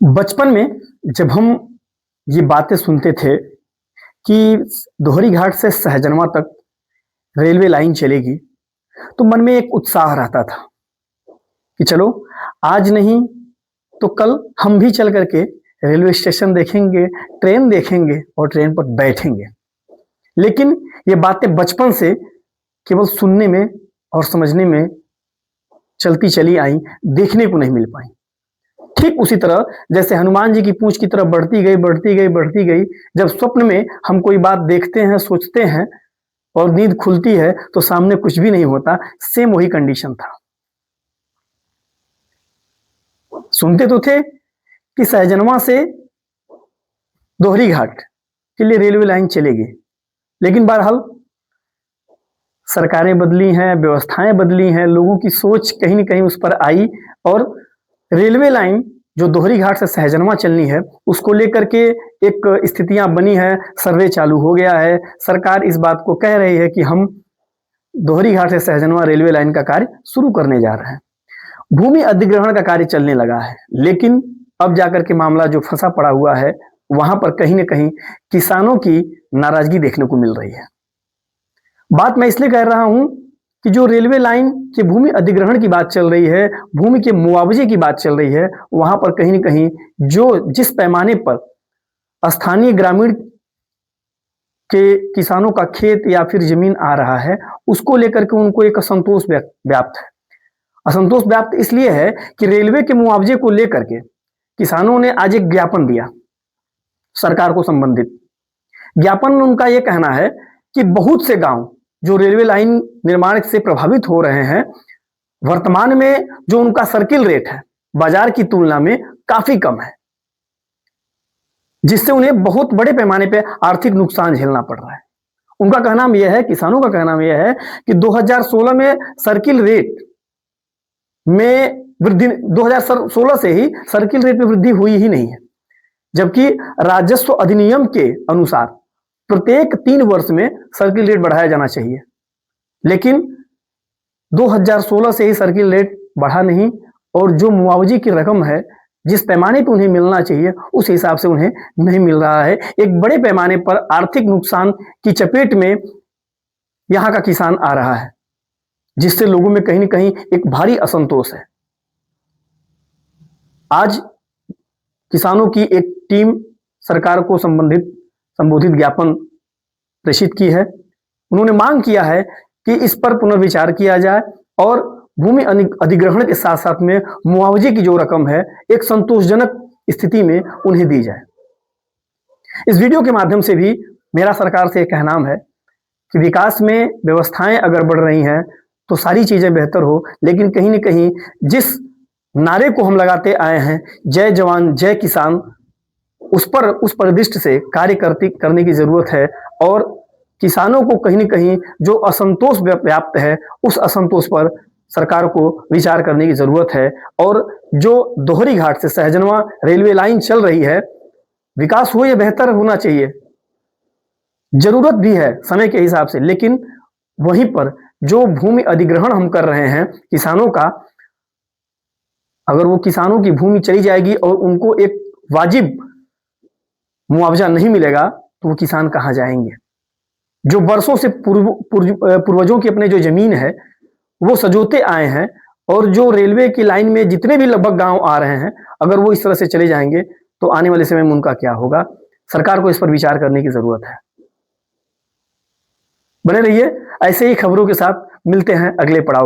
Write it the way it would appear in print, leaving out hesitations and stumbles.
बचपन में जब हम ये बातें सुनते थे कि दोहरी घाट से सहजनवा तक रेलवे लाइन चलेगी, तो मन में एक उत्साह रहता था कि चलो आज नहीं तो कल हम भी चल करके रेलवे स्टेशन देखेंगे, ट्रेन देखेंगे और ट्रेन पर बैठेंगे। लेकिन ये बातें बचपन से केवल सुनने में और समझने में चलती चली आई, देखने को नहीं मिल पाई। ठीक उसी तरह जैसे हनुमान जी की पूंछ की तरफ बढ़ती गई, बढ़ती गई, बढ़ती गई, जब स्वप्न में हम कोई बात देखते हैं, सोचते हैं और नींद खुलती है तो सामने कुछ भी नहीं होता। सेम वही कंडीशन था। सुनते तो थे कि सहजनवा से दोहरी घाट के लिए रेलवे लाइन चलेगी, लेकिन बहरहाल सरकारें बदली हैं, व्यवस्थाएं बदली हैं, लोगों की सोच कहीं न कहीं उस पर आई और रेलवे लाइन जो दोहरी घाट से सहजनवा चलनी है, उसको लेकर के एक स्थितियां बनी है, सर्वे चालू हो गया है। सरकार इस बात को कह रही है कि हम दोहरी घाट से सहजनवा रेलवे लाइन का कार्य शुरू करने जा रहे हैं। भूमि अधिग्रहण का कार्य चलने लगा है, लेकिन अब जाकर के मामला जो फंसा पड़ा हुआ है, वहां पर कहीं न कहीं किसानों की नाराजगी देखने को मिल रही है। बात मैं इसलिए कह रहा हूं कि जो रेलवे लाइन के भूमि अधिग्रहण की बात चल रही है, भूमि के मुआवजे की बात चल रही है, वहां पर कहीं न कहीं जो जिस पैमाने पर स्थानीय ग्रामीण के किसानों का खेत या फिर जमीन आ रहा है, उसको लेकर के उनको एक असंतोष व्याप्त है। असंतोष व्याप्त इसलिए है कि रेलवे के मुआवजे को लेकर के किसानों ने आज एक ज्ञापन दिया सरकार को संबंधित। ज्ञापन में उनका यह कहना है कि बहुत से गांव जो रेलवे लाइन निर्माण से प्रभावित हो रहे हैं, वर्तमान में जो उनका सर्किल रेट है बाजार की तुलना में काफी कम है, जिससे उन्हें बहुत बड़े पैमाने पर आर्थिक नुकसान झेलना पड़ रहा है। उनका कहना यह है, किसानों का कहना यह है कि 2016 में सर्किल रेट में वृद्धि, 2016 से ही सर्किल रेट में वृद्धि हुई ही नहीं है, जबकि राजस्व अधिनियम के अनुसार प्रत्येक 3 वर्ष में सर्किल रेट बढ़ाया जाना चाहिए। लेकिन 2016 से ही सर्किल रेट बढ़ा नहीं और जो मुआवजे की रकम है, जिस पैमाने पर उन्हें मिलना चाहिए, उस हिसाब से उन्हें नहीं मिल रहा है। एक बड़े पैमाने पर आर्थिक नुकसान की चपेट में यहां का किसान आ रहा है, जिससे लोगों में कहीं न कहीं एक भारी असंतोष है। आज किसानों की एक टीम सरकार को संबोधित ज्ञापन प्रेषित की है। उन्होंने मांग किया है कि इस पर पुनर्विचार किया जाए और भूमि अधिग्रहण के साथ साथ में मुआवजे की जो रकम है, एक संतोषजनक स्थिति में उन्हें दी जाए। इस वीडियो के माध्यम से भी मेरा सरकार से एक कहना है कि विकास में व्यवस्थाएं अगर बढ़ रही हैं तो सारी चीजें बेहतर हो, लेकिन कहीं न कहीं जिस नारे को हम लगाते आए हैं, जय जवान जय किसान, उस परिदृष्टि से कार्य करने की जरूरत है और किसानों को कहीं न कहीं जो असंतोष व्याप्त है, उस असंतोष पर सरकार को विचार करने की जरूरत है। और जो दोहरी घाट से सहजनवा रेलवे लाइन चल रही है, विकास हो, यह बेहतर होना चाहिए, जरूरत भी है समय के हिसाब से, लेकिन वहीं पर जो भूमि अधिग्रहण हम कर रहे हैं किसानों का, अगर वो किसानों की भूमि चली जाएगी और उनको एक वाजिब मुआवजा नहीं मिलेगा तो वो किसान कहां जाएंगे। जो वर्षों से पूर्वजों की अपने जो जमीन है वो सजोते आए हैं, और जो रेलवे की लाइन में जितने भी लगभग गांव आ रहे हैं, अगर वो इस तरह से चले जाएंगे तो आने वाले समय में उनका क्या होगा। सरकार को इस पर विचार करने की जरूरत है। बने रहिए ऐसे ही खबरों के साथ, मिलते हैं अगले पड़ाव पे।